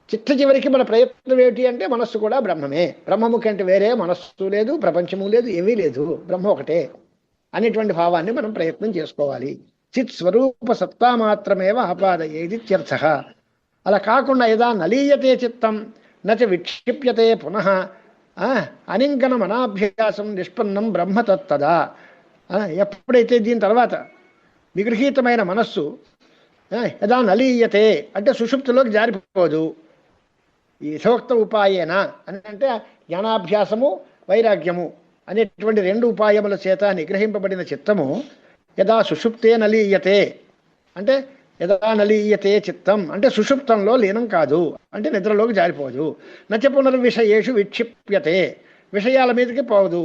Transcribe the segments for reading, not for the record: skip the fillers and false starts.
చిట్ట చివరికి మన ప్రయత్నం ఏమిటి అంటే మనస్సు కూడా బ్రహ్మమే, బ్రహ్మము కంటే వేరే మనస్సు లేదు, ప్రపంచము లేదు, ఏమీ లేదు, బ్రహ్మ ఒకటే అనేటువంటి భావాన్ని మనం ప్రయత్నం చేసుకోవాలి. చిత్ స్వరూప సత్తా మాత్రమేవ ఆపాదయేది ఇత్యర్థ. అలా కాకుండా యదా నలీయతే చిత్తం నచ విక్షిప్యతే పునః అనింకనం అనాభ్యాసం నిష్పన్నం బ్రహ్మ తత్తదా. ఎప్పుడైతే దీని తర్వాత నిగృహీతమైన మనస్సు యదా నలీయతే అంటే సుషుప్తిలోకి జారిపోదు, ఈ యథోక్త ఉపాయేన అని అంటే జ్ఞానాభ్యాసము వైరాగ్యము అనేటువంటి రెండు ఉపాయముల చేత నిగ్రహింపబడిన చిత్తము యదా సుషుప్తే నలీయతే అంటే యదా నలీయతే చిత్తం అంటే సుషుప్తంలో లీనం కాదు, అంటే నిద్రలోకి జారిపోదు. నచ పునర్విషయేషు విక్షిప్యతే విషయాల మీదకి పోదు.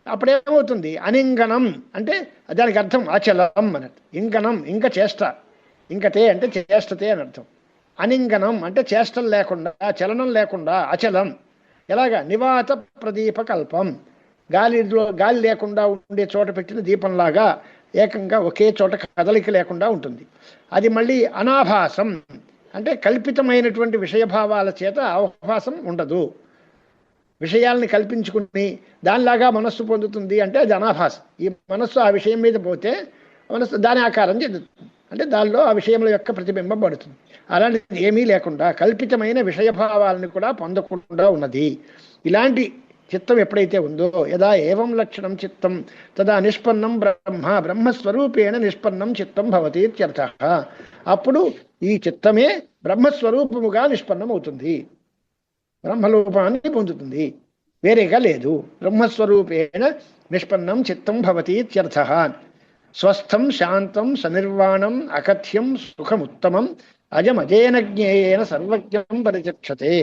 అప్పుడేమవుతుంది? అనింగనం అంటే దానికి అర్థం అచలం అన్నట్టు. ఇంగనం ఇంకా చేష్ట, ఇంకతే అంటే చేష్టతే అని అర్థం. అనింగనం అంటే చేష్టం లేకుండా, చలనం లేకుండా, అచలం. ఎలాగా? నివాత ప్రదీప కల్పం, గాలి లేకుండా ఉండే చోట పెట్టిన దీపంలాగా ఏకంగా ఒకే చోట కదలిక లేకుండా ఉంటుంది. అది మళ్ళీ అనాభాసం అంటే కల్పితమైనటువంటి విషయభావాల చేత అవకాశం ఉండదు. విషయాల్ని కల్పించుకుని దానిలాగా మనస్సు పొందుతుంది అంటే అది అనాభాసం. ఈ మనస్సు ఆ విషయం మీద పోతే మనస్సు దాని ఆకారం చెందుతుంది, అంటే దానిలో ఆ విషయముల యొక్క ప్రతిబింబం పడుతుంది. అలాంటిది ఏమీ లేకుండా కల్పితమైన విషయభావాలను కూడా పొందకుండా ఉన్నది. ఇలాంటి చిత్తం ఎప్పుడైతే ఉందో యదా ఏవం లక్షణం చిత్తం తదా నిష్పన్నం బ్రహ్మస్వరూపేణ నిష్పన్నం చిత్తం భవతి ఇత్యర్థ. అప్పుడు ఈ చిత్తమే బ్రహ్మస్వరూపముగా నిష్పన్నం అవుతుంది, బ్రహ్మరూపాన్ని పొందుతుంది, వేరేగా లేదు. బ్రహ్మస్వరూపేణ నిష్పన్నం చిత్తం భవతి ఇత్యర్థ. స్వస్థం శాంతం సనిర్వాణం అకథ్యం సుఖముత్తమం అజమజేన జ్ఞేయేన సర్వజ్ఞం పరిచక్షతే.